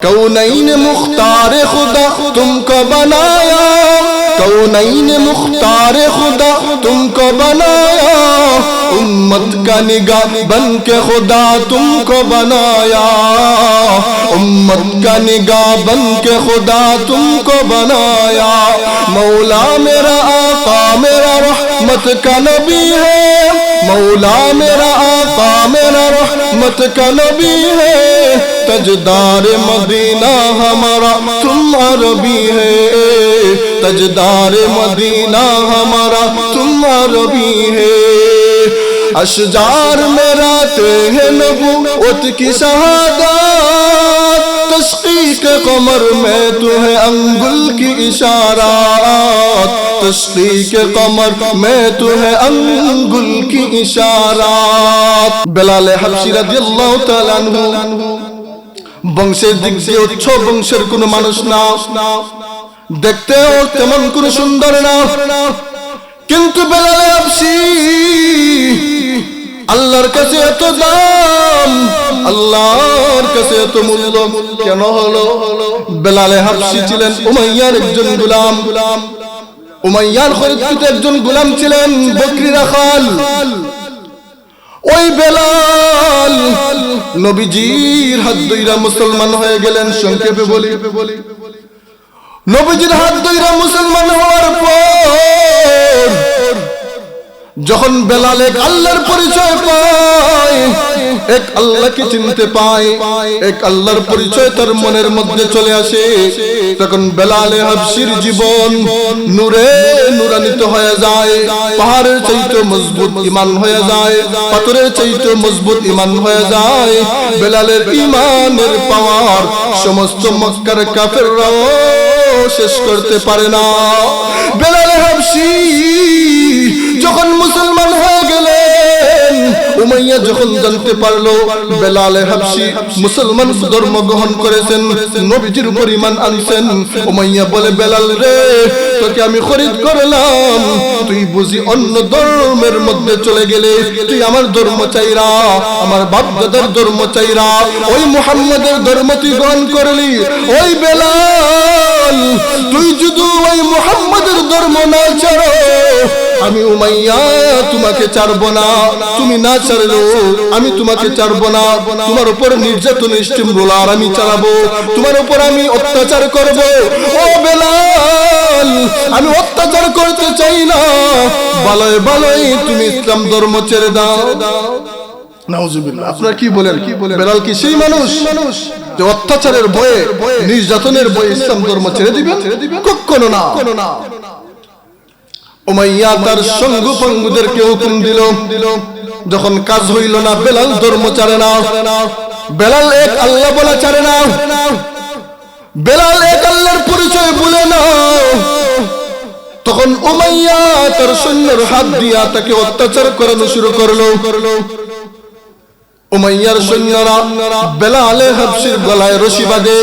कौनैन मुख्तार खुदा तुमको बनाया, कौनैन मुख्तार खुदा तुमको बनाया, उम्मत का निगाह बन के खुदा तुमको बनाया, उम्मत का निगाह बन के खुदा तुमको बनाया। मौला मेरा आका मेरा रहमत का नबी है, मौला मेरा आका मेरा रहमत का नबी है। तजदार मदीना हमारा तुम अरबी है, तजदार मदीना हमारा तुम अरबी है। अशजार में राते हैं नबूवत की शहादत, तशकीक कमर में तू है अंगुल की इशारात, तशकीक कमर में तू है अंगुल की इशारात। बेलाल हबशी রাদিয়াল্লাহু তাআলা আনহু বংশের দিক দিয়ে উচ্চ বংশের কোন মানুষ না, দেখতেও তেমন কোন সুন্দর না, কিন্তু বেলাল হাবশী আল্লাহর কাছে এত দাম, আল্লাহর কাছে এত মূল্য কেন হলো? বেলাল হাবশী ছিলেন উমাইয়ার একজন গোলাম, উমাইয়ার খলিফাতে একজন গোলাম ছিলেন বকরি রাখাল। ওই বেলাল নবীজির হাত ধইরা মুসলমান হয়ে গেলেন। সংক্ষেপে বলি, নবীজির হাত ধইরা মুসলমান হওয়ার পর যখন বেলাল এক আল্লাহর পরিচয় পায়, এক আল্লাহকে চিনতে পায়, এক আল্লাহর পরিচয় তার মনের মধ্যে চলে আসে, তখন বেলাল হাবশীর জীবন নূরে নূরান্বিত হয়ে যায়। পাহাড়ের চাইতে মজবুত ঈমান হয়ে যায়, পাথরের চাইতে মজবুত ঈমান হয়ে যায়। বেলালের ঈমানের পাওয়ার সমস্ত মক্কার কাফেররাও শেষ করতে পারে না। বেলাল হাবশী যখন মুসলমান হয়ে গেলেন, উমাইয়া যখন জানতে পারলো বেলাল হাবশী মুসলমান ধর্ম গ্রহণ করেছেন, নবীজির উপর ঈমান আনছেন, উমাইয়া বলে, বেলাল রে, তোকে আমি খরিদ করলাম, তুই বুঝি অন্য ধর্মের মধ্যে চলে গেলে, তুই আমার ধর্ম চাইরা, আমার বাপ দাদার ধর্ম চাইরা ওই মুহাম্মাদের ধর্ম তুই গ্রহণ করলি। ওই বেলাল, তুই যদি ওই মুহাম্মাদের ধর্ম না ছাড়ো, আমি উমাইয়া তোমাকে ছাড়ব না, তুমি না ছাড়লো আমি তোমাকে ছাড়ব না। তোমার উপর নির্যাতন স্টিমরোলার আমি চালাবো, তোমার উপর আমি অত্যাচার করব। ও বেলাল, আমি অত্যাচার করতে চাই না, ভালোই ভালোই তুমি ইসলাম ধর্ম ছেড়ে দাও। নাউজুবিল্লাহ। আপনারা কি বলেন? বেলাল কি সেই মানুষ যে অত্যাচারের ভয়ে, নির্যাতনের ভয়ে ইসলাম ধর্ম ছেড়ে দিবেন? কখনো না। উমাইয়া তার সঙ্গু পঙ্গুদেরকে হুকুম দিল, যখন কাজ হইল না, বেলাল ধর্ম ছাড়ে না, বেলাল এক আল্লাহ বলা ছাড়ে না, বেলাল এক আল্লাহর পরিচয় বলে না, তখন উমাইয়া তার সৈন্যের হাত দিয়া তাকে অত্যাচার করানো শুরু করলো। উমাইয়ার সৈন্যরা বেলাল হাবশীর গলায় রশি বাঁধে,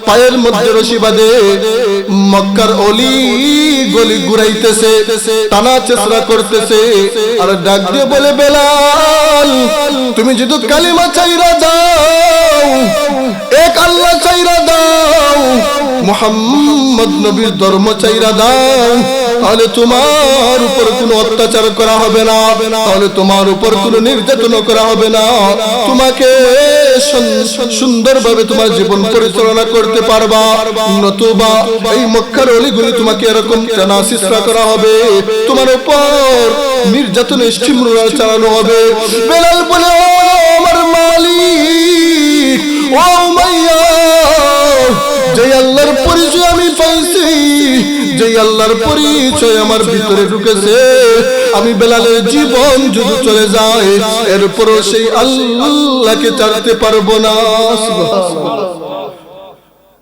পায়ের মধ্যে রশি বাঁধে, মক্কার অলি গলি ঘুরাইতেছে, টানা চেষ্টা করতেছে, আর ডাক দিয়ে বলে, বেলাল, তুমি যদি কালিমা চাইরা দাও, এক আল্লাহ চাইরা দাও, মুহাম্মদ নবীর ধর্ম চাইরা দাও, তাহলে তোমার উপর কোনো অত্যাচার করা হবে না, তাহলে তোমার উপর কোনো নির্যাতন করা হবে না, তোমাকে সুন্দরভাবে তোমার জীবন পরিচালনা করতে পারবা, নতুবা এই মক্কার অলিগুলি তোমাকে এরকম টানা চেষ্টা করা হবে, তোমার উপর নির্যাতন স্টিমরোলার চালানো হবে। বেলাল বলে, ও আমার মালিক, ও উমাইয়া, যে আল্লাহর পরিচয় আমি পাইছি, যে আল্লাহর পরিচয় আমার ভিতরে ঢুকেছে, আমি বেলালের জীবন যদি চলে যায়, এরপরও সেই আল্লাহকে ছাড়তে পারবো না।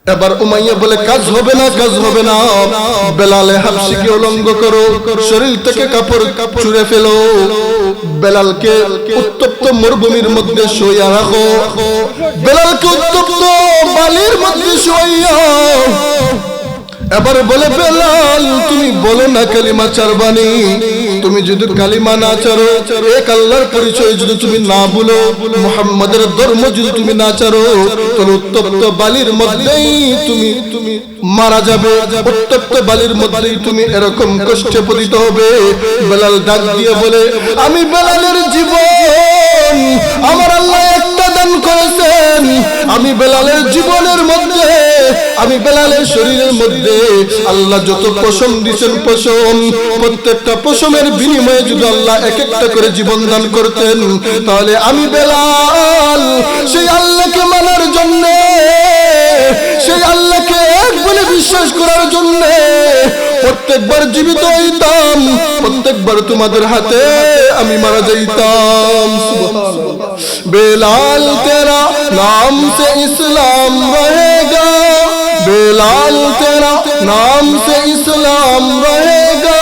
এবার উমাইয়া বলে, কাজ হবে না, কাজ হবে না, বেলাল হাবশীকে উলঙ্গ করো, শরীর থেকে কাপড় ছুঁড়ে ফেলো, বেলালকে উত্তপ্ত মরুভূমির মধ্যে শুইয়া রাখো, বেলালকে উত্তপ্ত বালির মধ্যে শুইয়া। এবার বলে, বেলাল, তুমি বলো না কালিমা ছাড়বানি, তুমি যদি কালিমা না ছাড়ো, এক আল্লাহর পরিচয় যদি তুমি না বলো, মুহাম্মাদের ধর্ম যদি তুমি না ছাড়ো, তাহলে উত্তপ্ত বালির মধ্যেই তুমি মারা যাবে। উত্তপ্ত বালির মধ্যেই তুমি এরকম কষ্টে পতিত হবে। বেলাল ডাক দিয়ে বলে, আমি বেলালের জীবন আমার আল্লাহ একটা দান করেছেন। আমি বেলালের জীবনের মধ্যে, আমি বেলালের শরীরের মধ্যে আল্লাহ যত পশম দিয়েছেন, পশম, প্রত্যেকটা পশমের বিনিময়ে যদি আল্লাহ এক একটা করে জীবন দান করতেন, তাহলে আমি বেলাল সেই আল্লাহকে মানার জন্য, সেই আল্লাহকে এক বলে বিশ্বাস করার জন্য প্রত্যেকবার জীবিত হইতাম, প্রত্যেকবার তোমাদের হাতে আমি মারা যাইতাম। সুবহানাল্লাহ। বেলাল তেরা নাম সে ইসলাম রহেগা, बेलाल तेरा नाम से इस्लाम रहेगा,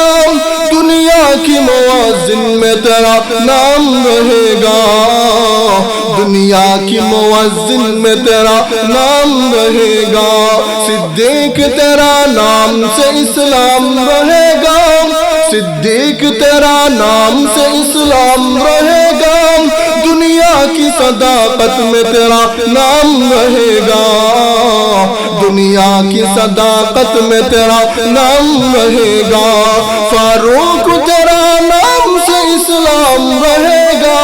दुनिया की मुआज़िन में तेरा नाम रहेगा, दुनिया की मुआज़िन में तेरा नाम रहेगा, सिद्दीक तेरा नाम से इस्लाम रहेगा, सिद्दीक तेरा नाम से इस्लाम रहेगा, दुनिया की सदाकत में तेरा नाम रहेगा, दुनिया की सदाकत में तेरा नाम रहेगा, फारूक तेरा नाम से इस्लाम रहेगा,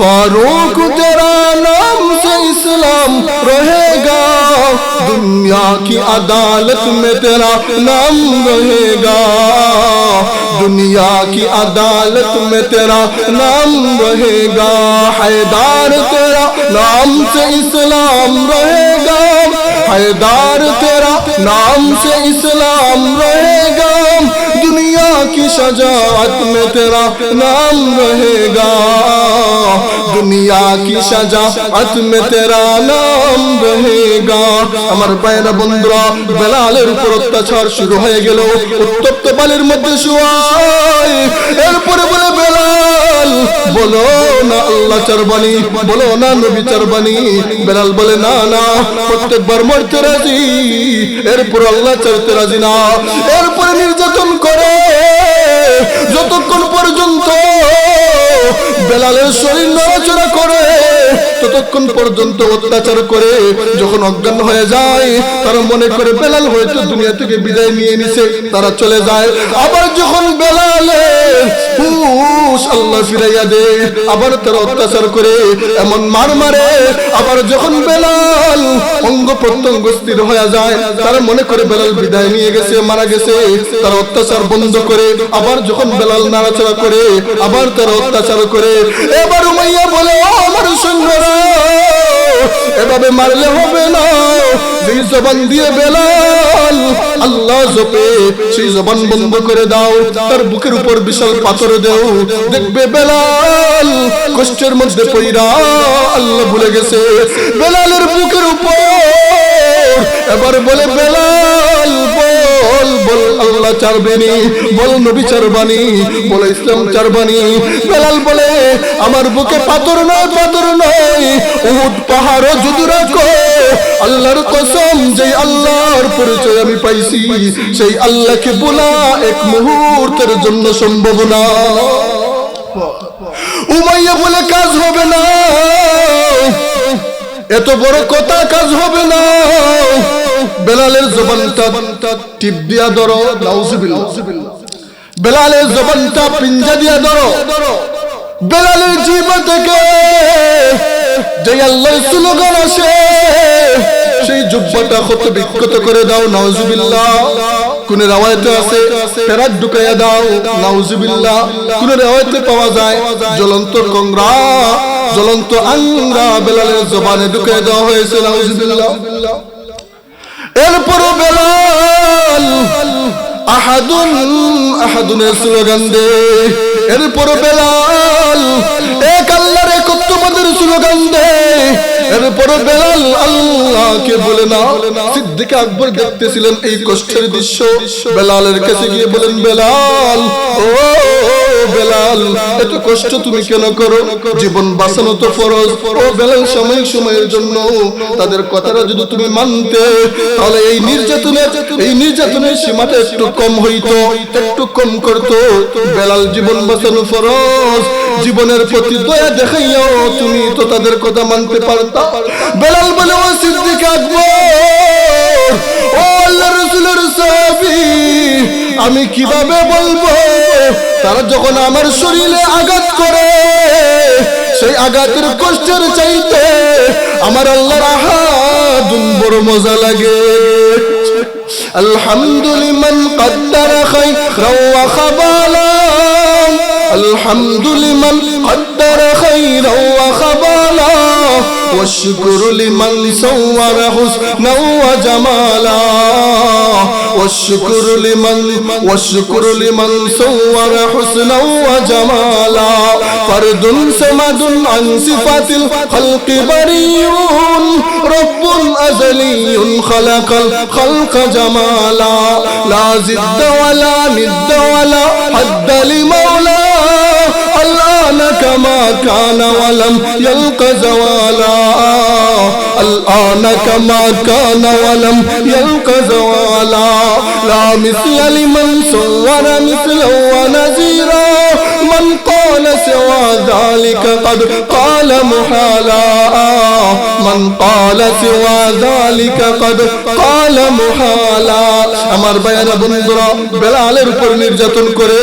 फारूक तेरा नाम से इस्लाम रहेगा, दुनिया की अदालत में तेरा नाम रहेगा, दुनिया की अदालत में तेरा नाम रहेगा, हैदार तेरा नाम से इस्लाम रहेगा, हैदार तेरा नाम से इस्लाम रहेगा, दुनिया की शजाअत में तेरा नाम रहेगा, दुनिया की शजाअत में तेरा नाम रहेगा। আমার ভাইরা বন্ধুরা, বেলালের উপর অত্যাচার শুরু হয়ে গেল, উত্তপ্ত বালির মধ্যে শুয়ায়। এরপরে বলে, বেলাল বলো না আল্লাহ চারবানি, বলো না নবী চারবানি। বেলাল বলে, না না, প্রত্যেকবার মরতে রাজি, এরপর আল্লাহ চারতে রাজি না। এরপরে নির্যাতন করে যতক্ষণ পর্যন্ত বেলালের শরীর নড়াচড়া করে, ততক্ষণ পর্যন্ত অত্যাচার করে। যখন অজ্ঞান হয়ে যায়, তারা মনে করে বেলাল হয়তো দুনিয়া থেকে বিদায় নিয়ে নিছে, তারা চলে যায়। আবার যখন বেলালের হুশ আল্লাহ ফিরাইয়া দেয়, আবার তারা অত্যাচার করে, এমন মার মারে। আবার যখন বেলাল অঙ্গ প্রত্যঙ্গ স্থির হয়ে যায়, তারা মনে করে বেলাল বিদায় নিয়ে গেছে, মারা গেছে, তারা অত্যাচার বন্ধ করে। আবার যখন বেলাল নাড়াচাড়া করে, আবার তারা অত্যাচার করে। এবার উমাইয়া বলে, ও আমার সৈন্যরা, এভাবে মারলে হবে না। যেই জবান দিয়ে বেলাল আল্লাহ জপে, সেই জবান বন্ধ করে দাও, তার বুকের উপর বিশাল পাথর দেও, দেখবে বেলাল কষ্টের মধ্যে পইরা আল্লাহ ভুলে গেছে। বেলালের বুকের উপর এবার বলে, বেলাল বল বল আল্লাহ চারবানি, বল নবী চারবানি, বল ইসলাম চারবানি। বেলাল বলে, আমার বুকে পাথর নয়, পাথর নয়, উহুদ পাহাড়ও যদি রাখো, আল্লাহর কসম, যেই আল্লাহর পরিচয় আমি পাইছি, সেই আল্লাহকে বলা এক মুহূর্তের জন্য সম্ভব না। উমাইয়া বলে, কাজ হবে না, এত বড় কথা কাজ হবে না। বেলালের জবানটা টিপ দিয়া ধরো, নাউজুবিল্লাহ। বেলালের জবানটা পিঞ্জা দিয়া ধরো। বেলালের জিহ্বা থেকে যে আল্লাহর স্লোগান আসে, সেই জিহ্বাটা ক্ষত বিক্ষত করে দাও, নাউজুবিল্লাহ। কোন রাওয়ায়াতে আছে ফেরাত ঢুকাইয়া দাও, নাউজুবিল্লাহ। কোন রাওয়ায়াতে পাওয়া যায় জ্বলন্ত কংরা, জ্বলন্ত আঙ্গা বেলালের জবানে ঢুকাইয়া দেওয়া হয়েছে, নাউজুবিল্লাহ। এরপর বেলাল আহাদুন আহাদুনের স্লোগান দে। এরপর বেলাল এক আল্লাহর একত্ব তোমাদের স্লোগান দেয়, এরপর বেলাল আল্লাহকে বলে না। সিদ্দিক আকবর দেখতেছিলেন এই কষ্টের দৃশ্য, বেলালের কাছে গিয়ে বলেন, বেলাল, ও বেলাল, এত কষ্ট তুমি কেন করো? জীবন বাঁচানো তো ফরজ। ও বেলাল, সময়ের জন্য তাদের কথাটা যদি তুমি মানতে, তাহলে এই নির্যাতনের সীমাটা একটু কম হইতো, একটু কম করতো। বেলাল, জীবন বাঁচানো ফরজ, জীবনের প্রতি দয়া দেখাইও তুমি তো তাদের কথা মানতে পারতা। বেলাল বলে, ও সিদ্দিক আকবর, ও আল্লাহর রাসূলের সাহাবী, আমি কিভাবে বলবো? তারা যখন আমার শরীরে আঘাত করে, সেই আঘাতের কষ্টের চাইতে আমার আল্লাহর আহাদুন বড় মজা লাগে। আলহামদুলিমান কদ্দারা খায়রাও ওয়া খাবালা, আলহামদুলিমান কদ্দারা খায়রাও ওয়া খাবালা, والشكر لمن صور حسنا وجمالا، والشكر لمن صور حسنا وجمالا، فرد صمد عن صفات الخلق بريء، رب أزلي خلق الخلق جمالا، لا زد ولا ند ولا حد لمولاه، الآن كما كان ولم يلق زوالا، الآن كما كان ولم يلق زوالا، لا مثل لمن صور مثله ونزيرا، من قال سوى ذلك قد قال محالا، من قال سوى ذلك قد قال محالا। আমার ভাইয়েরা বন্ধুরা, বেলালের উপর নির্যাতন করে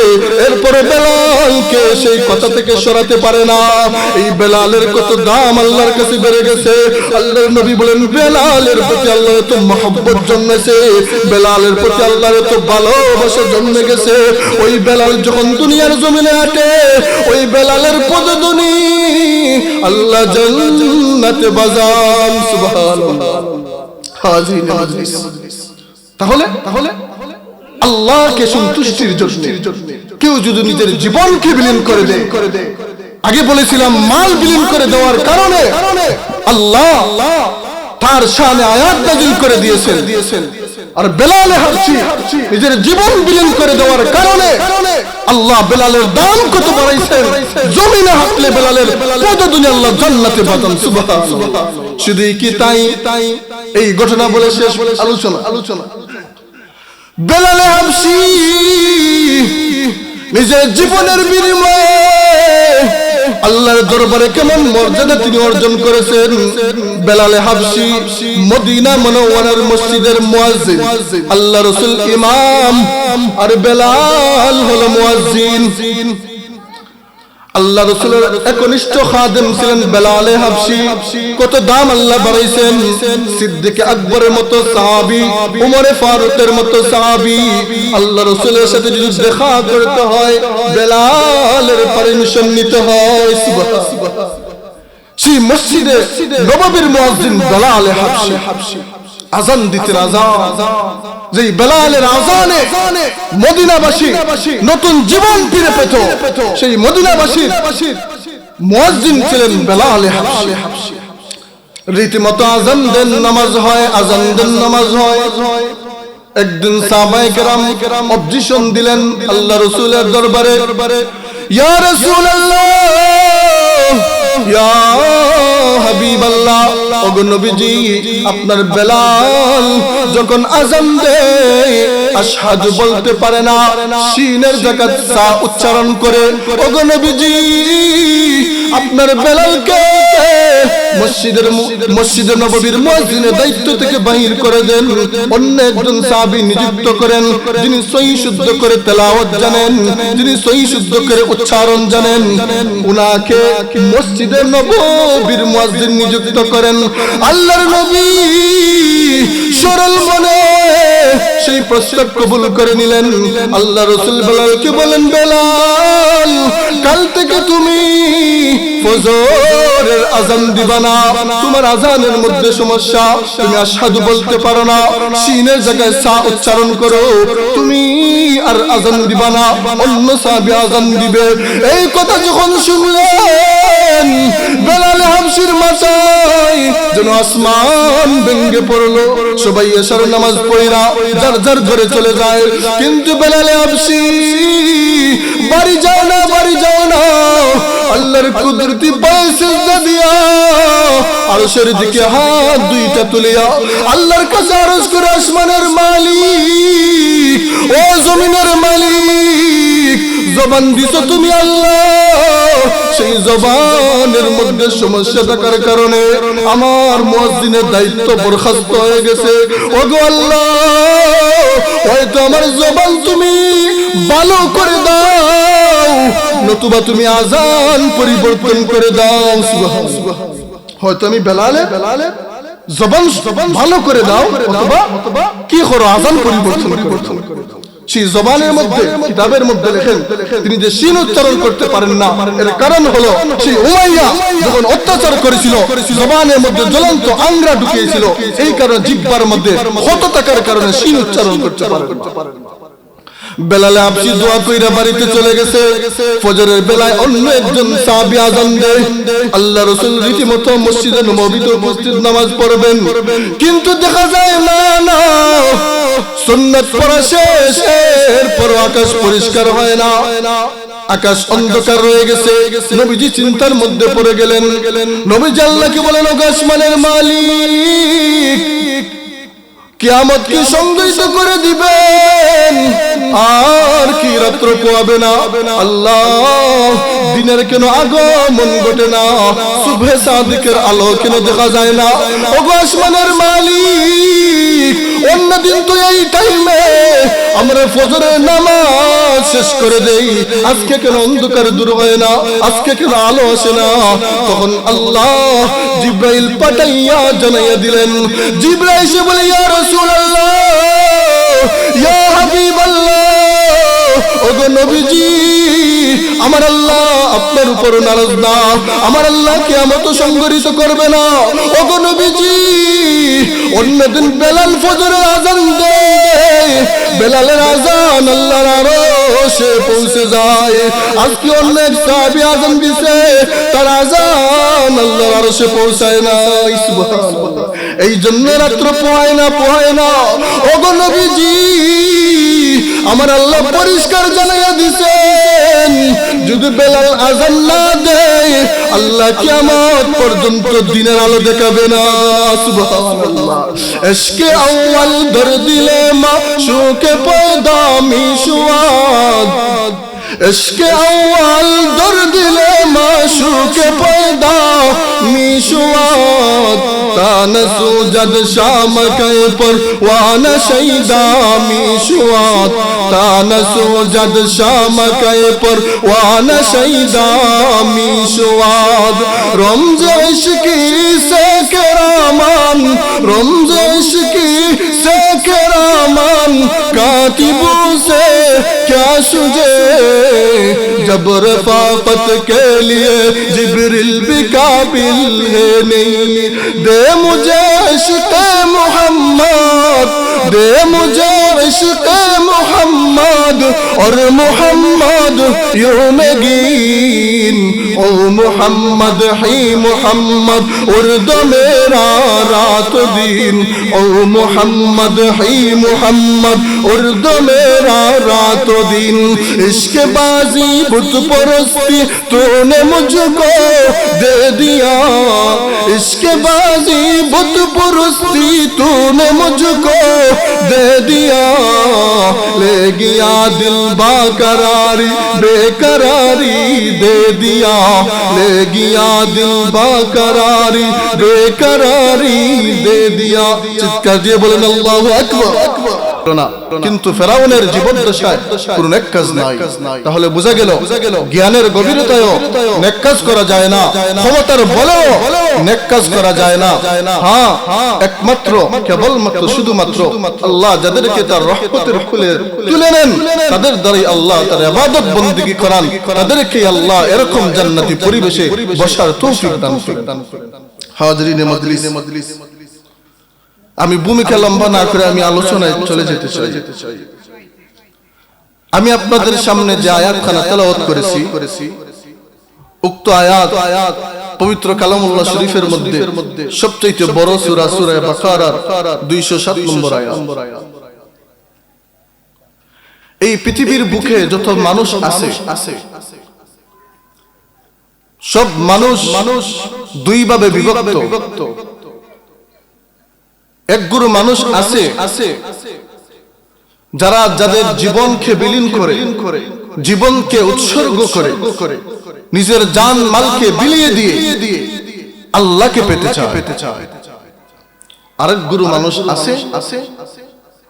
এরপরে বেলালকে সেই কথা থেকে সরাতে পারে না। এই বেলালের কত দাম আল্লাহর কাছে বেড়ে গেছে। আল্লাহর নবী বলেন, বেলালের প্রতি আল্লাহ এত মহব্বত জন্মেছে, বেলালের প্রতি আল্লাহর এত ভালোবাসা জন্মে গেছে। ওই বেলাল যখন দুনিয়ার জমিনে হাঁটে, ওই বেলালের পদধ্বনি আল্লাহ জান্নাতে বাজান। সুবহানাল্লাহ। হাজির মাজলিস, তাহলে আল্লাহকে সন্তুষ্টির জন্য কেউ যদি নিজের জীবনকে বিলীন করে দেয়, আগে বলেছিলাম মাল বিলীন করে দেওয়ার কারণে আল্লাহ তার শানে আয়াত নাযিল করে দিয়েছেন। আর বেলালে হাবশি নিজের জীবন বিলীন করে দেওয়ার কারণে আল্লাহ বেলালের দাম কত বাড়াইছেন। জমিনে হাঁটলে বেলালের পদধ্বনি আল্লাহ জান্নাতে বাজান। সুবহানাল্লাহ। শুধু কি তাই? এই ঘটনা বলে শেষ আলোচনা। বেলালে হাবশি নিজের জীবনের বিনিময়ে আল্লাহর দরবারে কেমন মর্যাদা তিনি অর্জন করেছেন। বেলালে হাবশি মদিনা মুনাওয়ারার মসজিদের মুয়াজ্জিন, আল্লাহর রাসূল ইমাম, আর বেলাল হলো মুয়াজ্জিন। আল্লাহ রাসূলের একনিষ্ঠ খাদেম ছিলেন বেলালে হাবশি। কত দাম আল্লাহ বাড়াইছেন। সিদ্দিক আকবরের মতো সাহাবী, উমরে ফারুকের মতো সাহাবী, আল্লাহ রাসূলের সাথে যদি দেখা করতে হয় বেলালের পারমিশন নিতে হয়। সুবহানাল্লাহ। সেই মসজিদে নববীর মুয়াজ্জিন বেলালে হাবশি আযান দিতেন। যেই বেলালের আযানে মদিনাবাসী নতুন জীবন ফিরে পেত, সেই মদিনাবাসীর মুয়াজ্জিন ছিলেন বেলালে হাবশি। রীতিমতো আযান দেন, নামাজ হয়, আযান দেন, নামাজ হয়। একদিন সাহাবায়ে কেরাম অবজেকশন দিলেন আল্লাহ রাসূলের দরবারে, ইয়া রাসূলুল্লাহ, ইয়া হাবিবাল্লাহ, ওগো নবীজি, আপনার বেলাল যখন আযান দেয় আশহাদু বলতে পারে না, শিনের জায়গায় সা উচ্চারণ করে। ওগো নবীজি, আপনার বেলালকে মসজিদে নববীর মুয়াজ্জিনের দায়িত্ব থেকে বাহির করে দেন, অন্য একজন সাহাবী নিযুক্ত করেন যিনি সহিহ শুদ্ধ করে তেলাওয়াত জানেন, যিনি সহিহ শুদ্ধ করে উচ্চারণ জানেন। উনাকে মসজিদে নববীর মুয়াজ্জিন নিযুক্ত করেন। আল্লাহর নবী সরল মনে সেই প্রস্তাব কবুল করে নিলেন। আল্লাহ রাসূল বেলালকে বলেন, বেলাল, কাল থেকে তুমি ফজরের আযান দিবা না। তোমার আযানের মধ্যে সমস্যা, তুমি আশহাদু বলতে পারো না, শিনের জায়গায় সা উচ্চারণ করো, তুমি আর আযান দিবা না, অন্য সাহাবী আযান দিবে। এই কথা যখন শুনলেন দিলেন বেলাল হাবশির মাথায় যেন আসমান ভেঙে পড়লো। সবাই এশার নামাজ পড়া যার যার ঘরে চলে যায়, কিন্তু বেলাল হাবশি বাড়ি যাও না, বাড়ি যাও না। আল্লাহর কুদরতি পায়ে সিজদা দিয়া আরশের দিকে হাত দুইটা তুলিয়া আল্লাহর কাছে আরজ করে, আসমানের মালিক ও জমিনের মালিক, জবান দিছো তুমি আল্লাহ, সেই জবানের মধ্যে সমস্যা থাকার কারণে আমার মুয়াজ্জিনের দায়িত্ব বরখাস্ত হয়ে গেছে। ওগো আল্লাহ, হয়তো আমার জবান তুমি ভালো করে দাও, নতুবা তুমি আজান পরিবর্তন করে দাও। সুবহানাল্লাহ। হয়তো আমি বেলালে জবান ভালো করে দাও, অথবা কি করো, আজান পরিবর্তন করে দাও। সেই জবানের মধ্যে কিতাবের মধ্যে লেখেন তিনি যে শিন উচ্চারণ করতে পারেন না, এর কারণ হলো সেই উমাইয়া যখন অত্যাচার করেছিল জবানের মধ্যে জ্বলন্ত আংরা ঢুকিয়েছিল, এই কারণে জিহ্বার মধ্যে ক্ষত থাকার কারণে শিন উচ্চারণ করতে পারেন না। বেলাল হাবশি দোয়া কইরা বাড়িতে চলে গেছে। ফজরের বেলায় অন্য একজন সাহাবী আযান দেয়, আল্লাহ রাসূল রীতিমতো মসজিদে নববীতে উপস্থিত নামাজ পড়বেন, কিন্তু দেখা যায় না সুন্নাত পড়া শেষ, এরপর আকাশ পরিষ্কার হয় না, আকাশ অন্ধকার রয়ে গেছে। নবীজি চিন্তার মধ্যে পড়ে গেলেন। নবীজি আল্লাহকে বলেন, ও আসমানের মালিক, কিয়ামত কি সংগঠিত করে দিবেন, আর কি রাত্র পোয়াবে না? আল্লাহ, দিনের কেন আগমন ঘটে না, সুবহে সাদিকের আলো কেন দেখা যায় না? ওগো আসমানের মালিক, অন্যদিন তো এই টাইমে আমরা ফজরের নামাজ শেষ করে দেই, আজকে কেন অন্ধকার দূর হয় না, আজকে কেন আলো আসে না? তখন আল্লাহ জিব্রাইল পাঠাইয়া জানাইয়া দিলেন। জিব্রাইল এসে বলে, ইয়া রাসূলুল্লাহ, ইয়া হাবিবাল্লাহ, ওগো নবীজি, আমার আল্লাহ আপনার উপর নারাজ না, আমার আল্লাহ কিয়ামত সংঘটিত করবে না। ওগো নবীজি, অন্যদিন বেলাল ফজরের আযান দেয়, বেলালের আযান আল্লাহর আরশে পৌঁছে যায়। আজকে অন্য এক সাহাবী আযান দিছে, তার আযান আল্লাহর আরশে পৌঁছায় না। সুবহানাল্লাহ। এই জন্য রাত্র পোহায় না। ওগো নবীজি, আমার আল্লাহ পরিষ্কার জানাইয়া দিছেন, যদি বেলাল আযান না দেয় আল্লাহ কিয়ামত পর্যন্ত দিনের আলো দেখাবে না। সুবহানাল্লাহ। ইশকে আউয়াল দর দিলে মাশূকে পয়দা মিশওয়াদ, ইশকে আউয়াল দর দিলে মাশূকে পয়দা মিশওয়াদ, তানসু জদ শাম কে পরওয়ানা শৈদা মিশওয়াদ, তানসু জদ শাম কে পরওয়ানা শৈদা মিশওয়াদ। রমজে ইশকি সে কেরামান, রমজে ইশকি সে কেরামান, कातिबू से क्या सुझे, जब रफाकत के लिए जिब्रिल भी काबिल है नहीं। दे मुझे इश्क़ मोहम्मद, दे मुझे इश्क़ मोहम्मद, और मोहम्मद यौमगीन, ओ मोहम्मद ही मोहम्मद उर्द मेरा रात दिन, ओ मोहम्मद ही मोहम्मद उर्द मेरा रात दिन। इश्क बाजी बुत परस्ती तूने मुझको दे दिया, इश्क बाजी बुत परस्ती तूने मुझको दे दिया, ले गया दिल बाकरारी बेकरारी दे दिया, ले गया दिल बाकरारी बेकरारी दे दिया। চিৎকার দিয়ে বলেন আল্লাহু আকবার। কিন্তু ফেরাউনের জীবদ্দশায় কোনো নেক কাজ নাই। তাহলে বোঝা গেল জ্ঞানের গভীরতায়ও নেক কাজ করা যায় না, ক্ষমতার বলেও নেক কাজ করা যায় না। হ্যাঁ, একমাত্র কেবলমাত্র শুধুমাত্র আল্লাহ যাদেরকে তার রহমতের ফুলে তুলে নেন, তাদের দ্বারাই আল্লাহ তার ইবাদত বন্দেগী করান, তাদেরকে আল্লাহ এরকম জান্নাতি পরিবেশে বসার তৌফিক দান করেন। হাজিরিনে মজলিস, আমি ভূমিকা লম্বা না করে আমি আলোচনায় চলে যেতে চাই। আমি আপনাদের সামনে যে আয়াতখানা তেলাওয়াত করেছি, উক্ত আয়াত পবিত্র কালামুল্লাহ শরীফের মধ্যে সবচেয়ে বড় সূরা সূরা বাকারার 207 নম্বর আয়াত। এই পৃথিবীর বুকে যত মানুষ আছে সব মানুষ দুই ভাবে বিভক্ত। এক গুরু মানুষ আছে যারা যাদের জীবনকে বিলীন করে, জীবনকে উৎসর্গ করে, নিজের জান মালকে বিলিয়ে দিয়ে আল্লাহকে পেতে চায়। আরেক গুরু মানুষ আছে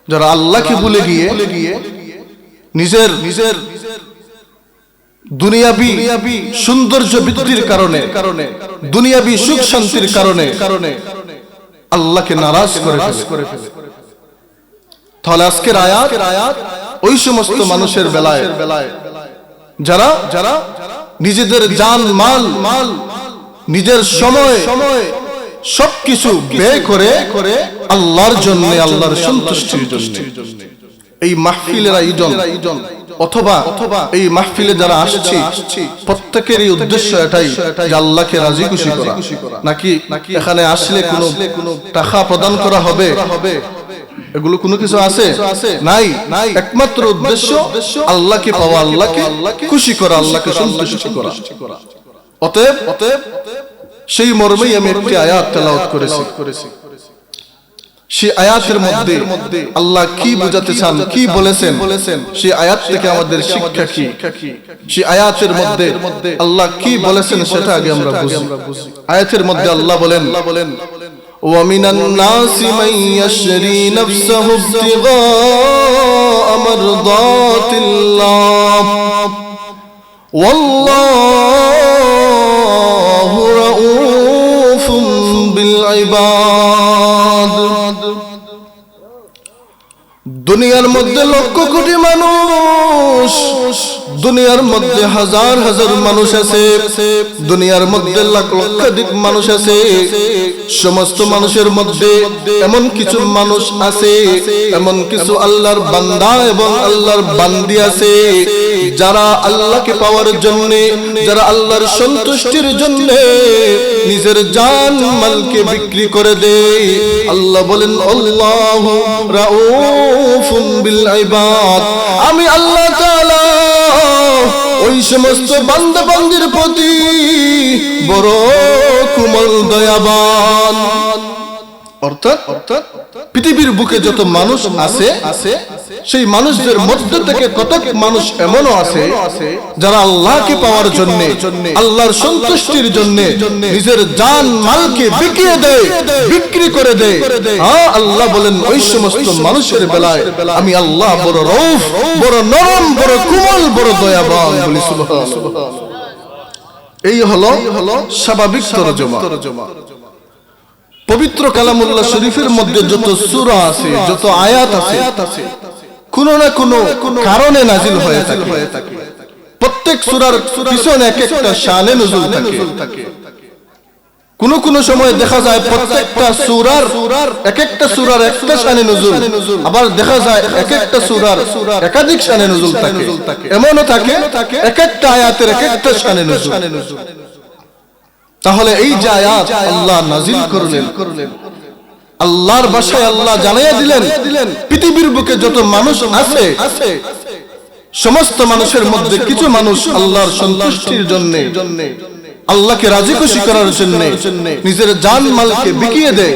যারা আল্লাহকে ভুলে গিয়ে নিজের দুনিয়াবি সৌন্দর্য বৃদ্ধির কারণে, দুনিয়াবি সুখ শান্তির কারণে আল্লাহকে নারাজ করে ফেলে। তাহলে আজকের আয়াত ওই সমস্ত মানুষের বেলায় যারা নিজেদের জান মাল নিজের সময় সবকিছু ব্যয় করে আল্লাহর জন্য, আল্লাহর সন্তুষ্টির জন্য। এই মাহফিলের আয়োজন অথবা এই মাহফিলে যারা আসছে প্রত্যেকের এই উদ্দেশ্য এটাই যে আল্লাহকে রাজি খুশি করা, নাকি এখানে আসলে কোনো টাকা প্রদান করা হবে, এগুলো কোনো কিছু আছে নাই। একমাত্র উদ্দেশ্য আল্লাহকে পাওয়া, আল্লাহকে খুশি করা, আল্লাহকে সন্তুষ্ট করা। অতএব সেই মর্মেই আমি একটি আয়াত তেলাওয়াত করেছি। সেই আয়াতের মধ্যে আল্লাহ কি বোঝাতে চান, কি বলেছেন, সেই আয়াত থেকে আমাদের শিক্ষা কি, সেই আয়াতের মধ্যে আল্লাহ কি বলেছেন সেটা আগে আমরা বুঝি। আয়াতের মধ্যে আল্লাহ বলেন, وَمِنَ النَّاسِ مَن يَشْرِي نَفْسَهُ ابْتِغَاءَ مَرْضَاتِ اللَّهِ وَاللَّهُ رَءُوفٌ بِالْعِبَادِ। দুনিয়ার মধ্যে লক্ষ কোটি মানুষ, দুনিয়ার মধ্যে হাজার হাজার মানুষ আছে, দুনিয়ার মধ্যে লাখ লক্ষাধিক মানুষ আছে। সমস্ত মানুষের মধ্যে এমন কিছু মানুষ আছে, এমন কিছু আল্লাহর বান্দা এবং আল্লাহর বান্দি আছে যারা আল্লাহকে পাওয়ার জন্য, যারা আল্লাহর সন্তুষ্টির জন্য নিজের জান মালকে বিক্রি করে দেয়। আল্লাহ বলেন, আল্লাহু রাউফুম বিল ইবাদ। আমি আল্লাহ তাআলা ওই সমস্ত বান্দা বান্দির প্রতি বড় কোমল দয়াবান। অর্থাৎ পৃথিবীর বুকে যত মানুষ আছে সেই মানুষদের মধ্য থেকে কতক মানুষ এমনও আছে যারা আল্লাহকে পাওয়ার জন্য, আল্লাহর সন্তুষ্টির জন্য নিজের জান মালকে বিক্রি করে দেয়। হ্যাঁ, আল্লাহ বলেন ওই সমস্ত মানুষের বেলায় আমি আল্লাহ বড় রউফ, বড় নরম, বড় কোমল, বড় দয়াবান বলি। সুবহানাল্লাহ। এই হলো স্বাভাবিক তরজমা। পবিত্র কালামুল্লাহ শরীফের মধ্যে যত সূরা আছে, যত আয়াত আছে, কোনো না কোনো কারণে নাজিল হয়ে থাকে। প্রত্যেক সূরার পিছনে এক একটা শানে নুজুল থাকে। কোন সময় দেখা যায় প্রত্যেকটা সূরার এক একটা সূরার একটা শানে নুজুল, আবার দেখা যায় এক একটা সূরার একাধিক শানে নুজুল থাকে। এমনও থাকে এক একটা আয়াতের এক একটা শানে নুজুল। তাহলে এই যে আয়াত আল্লাহ নাজিল করলেন, আল্লাহর ভাষায় আল্লাহ জানাইয়া দিলেন পৃথিবীর বুকে যত মানুষ আছে সমস্ত মানুষের মধ্যে কিছু মানুষ আল্লাহর সন্তুষ্টির জন্য, আল্লাহকে রাজি খুশি করার জন্য নিজের জান মালকে বিকিয়ে দেয়।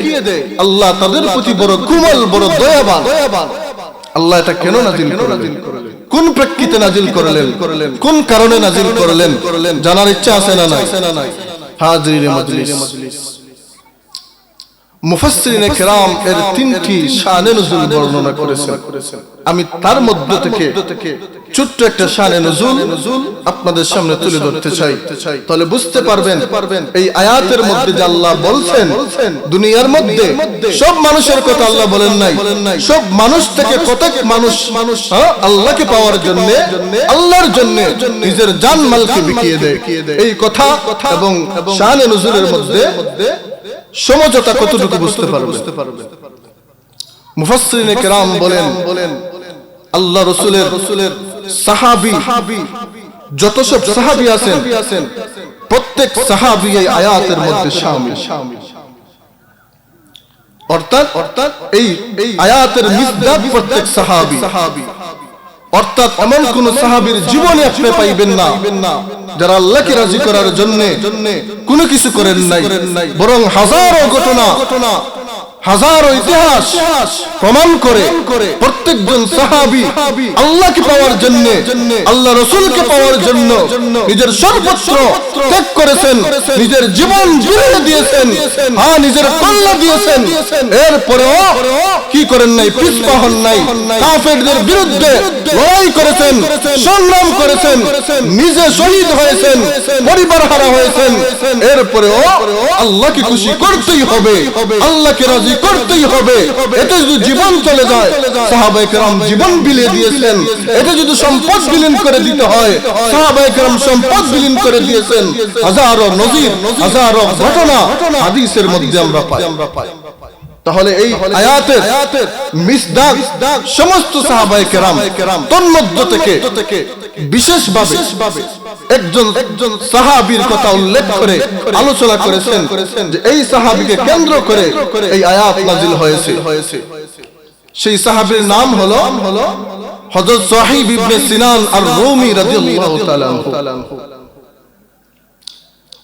আল্লাহ তাদের প্রতি বড় কোমল, বড় দয়াবান। আল্লাহ এটা কেন নাজিল করলেন, কোন প্রেক্ষিতে নাজিল করলেন, কোন কারণে নাজিল করলেন, জানার ইচ্ছা আছে না নাই? হাজির মজলিস, মুফাসসিরিনে কেরাম এর তিনটি শানে নুজুল বর্ণনা করেছেন। আমি তার মধ্য থেকে ছোট্ট একটা শানে নুজুল আপনাদের সামনে তুলে ধরতে চাই। তাহলে বুঝতে পারবেন এই আয়াতের মধ্যে যে আল্লাহ বলছেন দুনিয়ার মধ্যে সব মানুষের কথা আল্লাহ বলেন নাই, সব মানুষ থেকে কতক মানুষ আল্লাহকে পাওয়ার জন্য, আল্লাহর জন্য নিজের জান মালকে বিকিয়ে দেয়। এই কথা এবং শানে নুজুলের মধ্যে সমঝোতা কতটুকু বুঝতে পারবেন? মুফাসসিরিনে কেরাম বলেন আল্লাহ রাসূলের সাহাবী যত সব সাহাবী আছেন প্রত্যেক সাহাবী এই আয়াতের মধ্যে শামিল। অর্থাৎ এই আয়াতের মিসদাক প্রত্যেক সাহাবী। অর্থাৎ এমন কোন সাহাবীর জীবনে আপনি পাইবেন না যারা আল্লাহকে রাজি করার জন্য কোনো কিছু করেন নাই, বরং হাজারো ঘটনা, হাজারো ইতিহাস প্রমাণ করে প্রত্যেকজন সাহাবী আল্লাহকে পাওয়ার জন্য, আল্লাহ রাসূলকে পাওয়ার জন্য নিজের সর্বস্ব ত্যাগ করেছেন, নিজের জীবন বিলিয়ে দিয়েছেন, হ্যাঁ নিজের কল্যাণ দিয়েছেন। এরপরেও কি করেন নাই? পিছপা হন নাই, কাফেরদের বিরুদ্ধে লড়াই করেছেন, সংগ্রাম করেছেন, নিজে শহীদ হয়েছেন, পরিবার হারা হয়েছেন। এরপরেও আল্লাহকে খুশি করতেই হবে, আল্লাহকে রাজি করতেই হবে। এতে যদি জীবন চলে যায়, সাহাবায়ে কেরাম জীবন বিলিয়ে দিয়েছেন। এতে যদি সম্পদ বিলীন করে দিতে হয়, সাহাবায়ে কেরাম সম্পদ বিলীন করে দিয়েছেন। হাজারো নজির, হাজারো ঘটনা হাদিসের মধ্যে আমরা পাই। তাহলে এই আয়াতের মিসদাক সমস্ত সাহাবায়ে কেরাম তন্মধ্য থেকে বিশেষভাবে একজন সাহাবীর কথা উল্লেখ করে আলোচনা করেছেন যে এই সাহাবীকে কেন্দ্র করে এই আয়াত নাযিল হয়েছে। সেই সাহাবীর নাম হলো হযরত সুহাইব ইবনে সিনান আর-রুমি রাদিয়াল্লাহু তাআলা আনহু।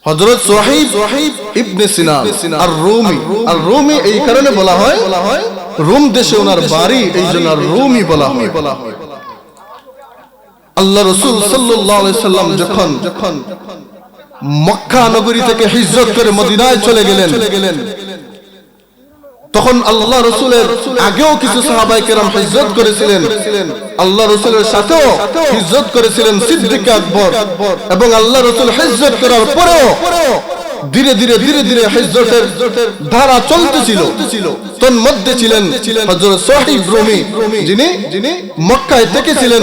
হযরত সুহাইব ইবনে সিনান আর-রুমি এই কারণে বলা হয়, রোম দেশে ওনার বাড়ি, এইজন্য আর-রুমি বলা হয়। আল্লাহ রাসূল সাল্লাল্লাহু আলাইহি সাল্লাম যখন মক্কা নগরী থেকে হিজরত করে মদিনায় চলে গেলেন, তখন আল্লাহ রাসূলের আগেও কিছু সাহাবায়ে কেরাম হিজরত করেছিলেন। আল্লাহ রাসূলের সাথেও হিজরত করেছিলেন সিদ্দিক আকবর, এবং আল্লাহ রাসূল হিজরত করার পরেও ধীরে ধীরে হিজরতের ধারা চলতেছিল। তন্মধ্যে ছিলেন হযরত সুহাইব রুমি, যিনি মক্কায় থেকেছিলেন।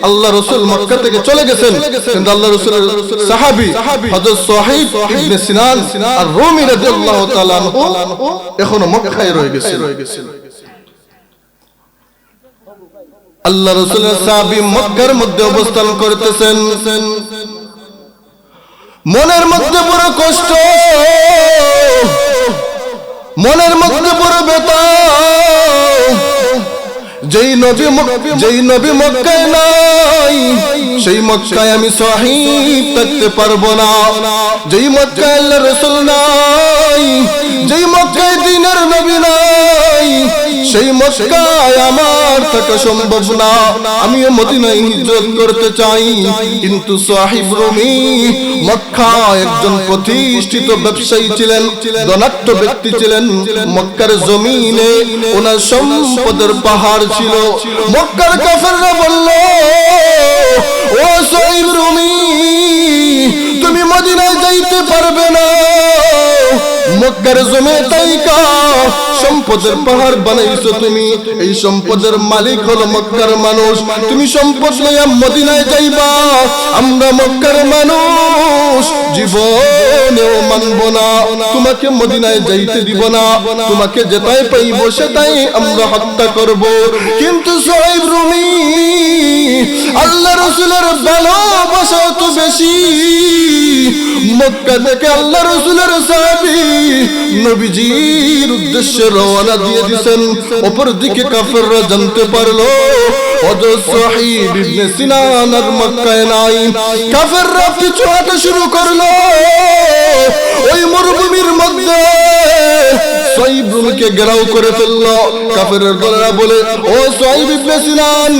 আল্লাহ রাসূল মক্কা থেকে চলে গেছেন, কিন্তু আল্লাহ রাসূলের সাহাবী হযরত সুহাইব ইবনে সিনান আর-রুমি রাদিয়াল্লাহু তাআলা আনহু এখনো মক্কায় রয়ে গেছেন। আল্লাহ রাসূলের সাহাবী মক্কার মধ্যে অবস্থান করতেছেন। মনের মধ্যে বড় কষ্ট, মনের মধ্যে বড় ব্যথা। যেই নবী মক্কায় নাই, সেই মক্কায় আমি সাহিব থাকতে পারবো না। যেই মক্কায় আল্লাহর রাসূল নাই, যেই মক্কায় দ্বীনের নবী নাই, সেই মক্কায় আমার থাকা সম্ভব না। আমি মদিনায় হিজরত করতে চাই, কিন্তু সাহিব রুমি মক্কায় একজন প্রতিষ্ঠিত ব্যবসায়ী ছিলেন, ধনাঢ্য ব্যক্তি ছিলেন। মক্কার জমিনে ওনার সম্পদের পাহাড় ছিল। মক্কার কাফেররা বলল, ও সাহিব রুমি, তুমি মদিনায় যাইতে পারবে না। মক্কার জমি তাইকা সম্পদের পাহাড় বানাইছো তুমি, এই সম্পদের মালিক হলো মক্কার মানুষ। তুমি সম্পদ লইয়া মদিনায় যাইবা, আমরা মক্কার মানুষ জীবনেও মানব না, তোমাকে মদিনায় যাইতে দিব না। তোমাকে যেটাই পাইব সেটাই আমরা হত্যা করব। কিন্তু সুহাইব রুমি আল্লাহ রাসূলের ভালোবাসা তো বেশি। মক্কা থেকে আল্লাহ রাসূলের সাহাবী নবীজির উদ্দেশ্যে রওনা দিয়ে দিয়েছেন। অপরদিকে কাফেররা জানতে পারলো হযরত সুহাইব ইবনে সিনান আর মক্কায় নাই। কাফেররা পিছু হাঁটা শুরু করলো। ওই মরুভূমির মধ্যে সুহাইব রুমিকে ঘেরাও করে ফেললো। কাফেরের দলেরা বলে, ও সুহাইব ইবনে সিনান,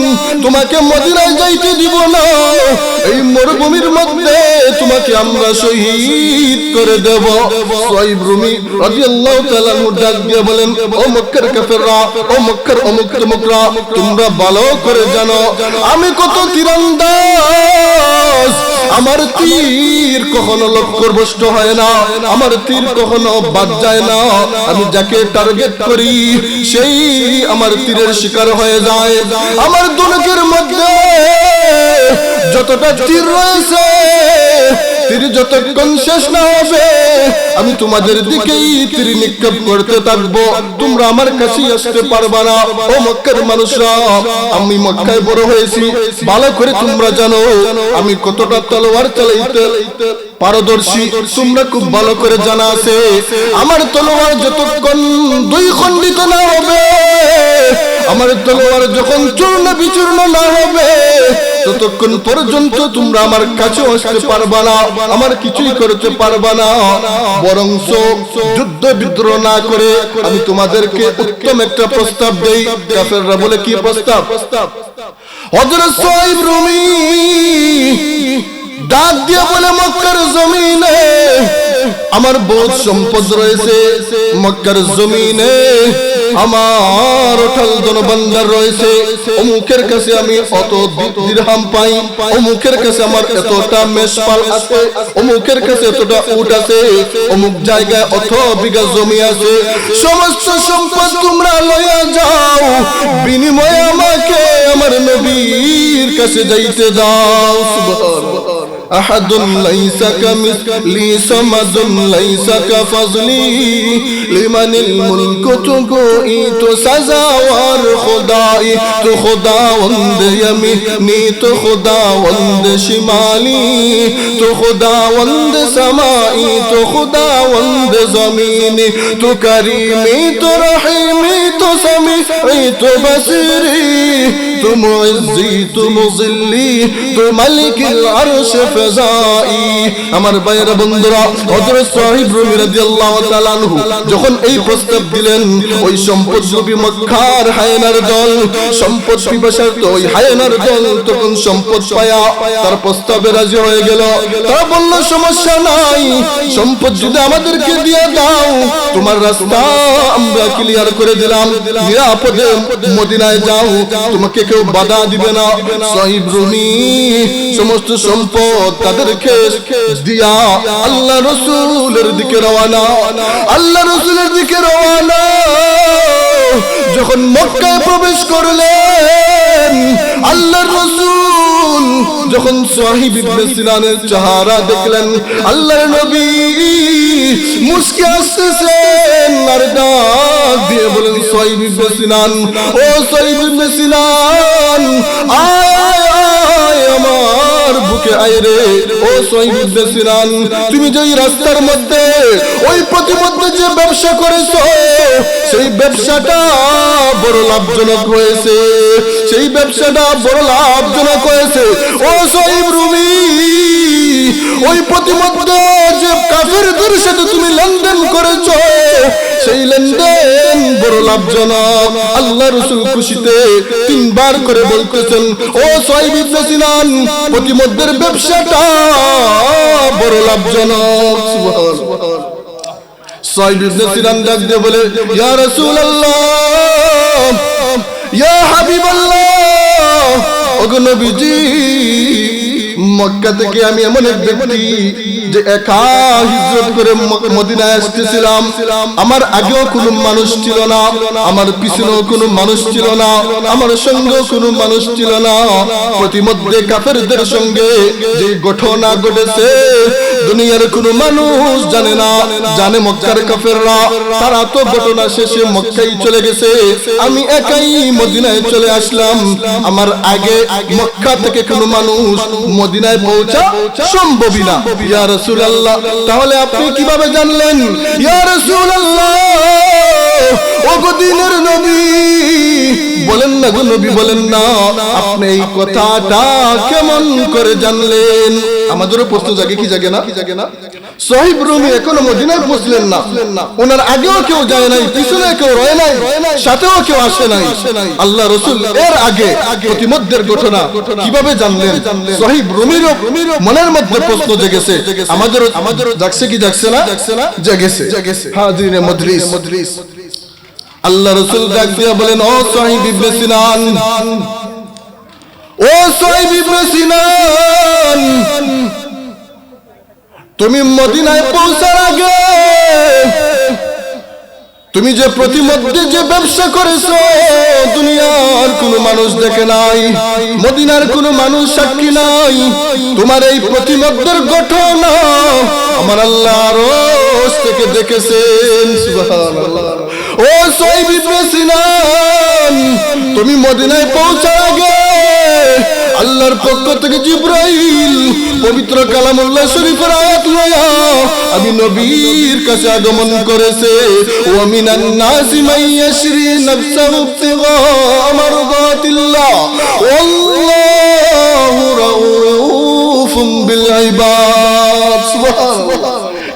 তোমাকে মদিনায় যাইতে দিব না। এই মরুভূমির মধ্যে তোমাকে আমরা শহীদ করে দেব। সুহাইব রুমি রাদিয়াল্লাহু তাআলা ডাক দিয়ে বলেন, ও মক্কার কাফেররা, ও মক্কার অমুক তমুকরা, তোমরা ভালো করে জানো আমি কত তীরন্দাজ। আমার তীর কখনো লক্ষ্যভ্রষ্ট হয় না, আমার তীর কখনো বাদ যায় না। আমি যাকে টার্গেট করি সেই আমার তীরের শিকার হয়ে যায়। আমার ধনুকের মধ্যে যতটা তীর রয়েছে, তীর যতক্ষণ শেষ না হবে আমি তোমাদের দিকেই তীর নিক্ষেপ করতে থাকবো, তোমরা আমার কাছে আসতে পারবা না। ও মক্কার মানুষরা, আমি মক্কায় বড় হয়েছি, ভালো করে তোমরা জানো আমি কতটা তলোয়ার চালাইতে পারদর্শী, তোমরা খুব ভালো করে জানা আছে। আমার তলোয়ার যতক্ষণ দুই খণ্ডিত না হবে, আমার তলোয়ার যখন চূর্ণ বিচূর্ণ না হবে, ততক্ষণ পর্যন্ত তোমরা আমার কাছে আসতে পারবা না, আমার কিছুই করতে পারবা না। বরং যুদ্ধ বিদ্রোহ না করে আমি তোমাদেরকে উত্তম একটা প্রস্তাব দেই। কাফেররা বলে, কি প্রস্তাব? হযরত সুহাইব রুমি ডাক দিয়ে বলে, মক্কার জমিনে আমার বহুত সম্পদ রয়েছে, মক্কার জমিনে আমার অটল জনবান্দার রয়েছে, অমুকের কাছে আমি অত দিরহাম পাই, অমুকের কাছে আমার এতটা মেষপাল আছে, অমুকের কাছে এতটা উট আছে, অমুক জায়গায় অত বিঘা জমি আছে, সমস্ত সম্পদ তোমরা লইয়া যাও, বিনিময়ে আমাকে আমার নবীর কাছে যাইতে দাও। সুবহানাল্লাহ। আহাদুন লাইসা কামিসলি সামাদুন লাইসা কাফাজলি লিমানিল মুলকু তুগোই তো সাজাওয়ার খুদাই তো খুদাওয়ান্দ ইয়ামিনি তো খুদাওয়ান্দ শিমালি তো খুদাওয়ান্দ সামাই তো খুদাওয়ান্দ জমিনি তো করিমি তো রহিমি তো সামিই তো বসিরি তো মুইজ্জি তো মুযিল্লি তো মালিকুল আরশ ফজাই। আমার ভাইয়েরা বন্ধুরা, হযরত সুহাইব রুমি রাদিয়াল্লাহু তাআলা আনহু যখন এই প্রস্তাব দিলেন, ওই সম্পদলোভী মক্কার হায়নার দল, সম্পদ পিপাসার্থ ওই হায়নার দল তখন সম্পদ পায়া তার প্রস্তাবে রাজি হয়ে গেল। তারা বলল, সমস্যা নাই, সম্পদ যদি আমাদেরকে দিয়ে দাও, তোমার রাস্তা আমরা ক্লিয়ার করে দিলাম, নিরাপদে মদিনায় যাও, তোমাকে কেউ বাধা দিবে না। সুহাইব রুমি সমস্ত সম্পদ তাদেরকে দিয়া আল্লাহ রাসূলের দিকে রওনা, আল্লাহ রাসূলের দিকে রওনা। যখন মক্কায় প্রবেশ করলেন, আল্লাহর রাসূল যখন সুহাইব ইবনে সিনানের চেহারা দেখলেন, আল্লাহর নবী মুস্কি আসতেছেন আর ডাক দিয়ে বলেন, সুহাইব ইবনে সিনান, ও সুহাইব ইবনে সিনান, আয় আমার বুকে আয় রে। ও সুহাইব ইবনে সিনান, তুমি যে রাস্তার মধ্যে ওই প্রতিমধ্যে যে ব্যবসা করেছো, সেই ব্যবসাটা বড় লাভজনক হয়েছে, সেই ব্যবসাটা বড় লাভজনক হয়েছে। ও সুহাইব রুমি, ওই প্রতিমধ্যে যে কাফেরদের সাথে তুমি লেনদেন করেছো, সেই লেনদেন বড় লাভজনক। আল্লাহ রাসূল খুশিতে তিনবার করে বলতেছেন, ও সুহাইব ইবনে সিনান, প্রতিমধ্যের ব্যবসাটা বড় লাভজনক। সুবহানাল্লাহ। সুহাইব ইবনে সিনান ডাক দিয়ে বলে, ইয়া রাসূলুল্লাহ, ইয়া হাবিবাল্লাহ, ওগো নবীজি, মক্কা থেকে আমি এমন এক ব্যক্তি যে একা হিজরত করে মদিনায় আসতেছিলাম, আমার আগেও কোনো মানুষ ছিল না, আমার পিছনেও কোনো মানুষ ছিল না, আমার সঙ্গেও কোনো মানুষ ছিল না। প্রতিমধ্যে কাফেরদের সঙ্গে যে ঘটনা ঘটেছে দুনিয়ার কোনো মানুষ জানে না, জানে মক্কার কাফেররা। তারা তো ঘটনা শেষে মক্কায় চলে গেছে, আমি একাই মদিনায় চলে আসলাম। আমার আগে মক্কা থেকে কোনো মানুষ মদিনায় পৌঁছা সম্ভবই না। ইয়া রাসূলুল্লাহ, তাহলে আপনি কিভাবে জানলেন? ইয়া রাসূলুল্লাহ, ওগো দ্বীনের নবী, বলেন না গো নবী, বলেন না, আপনি এই কথাটা কেমন করে জানলেন? আমাদেরও প্রশ্ন জাগে কি জাগে না? সুহাইব রুমি এখনো মদিনায় পৌঁছলেন না, ওনার আগেও কেউ যায় নাই, পিছনে কেউ রয় নাই, সাথেও কেউ আসে নাই। আল্লাহ রাসূল এর আগে প্রতিমধ্যের ঘটনা কিভাবে জানলেন? সুহাইব রুমির মনের মধ্যে প্রশ্ন জেগেছে, আমাদেরও জাগছে কি জাগছে না? জেগেছে। হাজিরে মজলিস, আল্লাহ রাসূল ডাক দিয়ে বলেন, ও সুহাইব ইবনে সিনান, ও সুহাইব ইবনে সিনান, তুমি মদিনায় পৌঁছার আগে তুমি যে প্রতিমধ্যে যে ব্যবসা করেছো দুনিয়ার কোনো মানুষ দেখে নাই, মদিনার কোনো মানুষ সাক্ষী নাই, তোমার এই প্রতিমধ্যের ঘটনা আমার আল্লাহ আরশ থেকে দেখেছেন। সুবহানাল্লাহ। ও সুহাইব ইবনে সিনান, তুমি মদিনায় পৌঁছার আগে আল্লাহর পক্ষ থেকে জিবরাইল পবিত্র কালামুল্লাহ শরীফের আয়াত লয়া আমি নবীর কাছে আগমন করেছে। ওয়া মিনান নাসি মান ইয়াশরি নাফসাহু ইবতিগা মারদাতিল্লাহ ওয়াল্লাহু রাউফুম বিল ইবাদ। সুবহানাল্লাহ।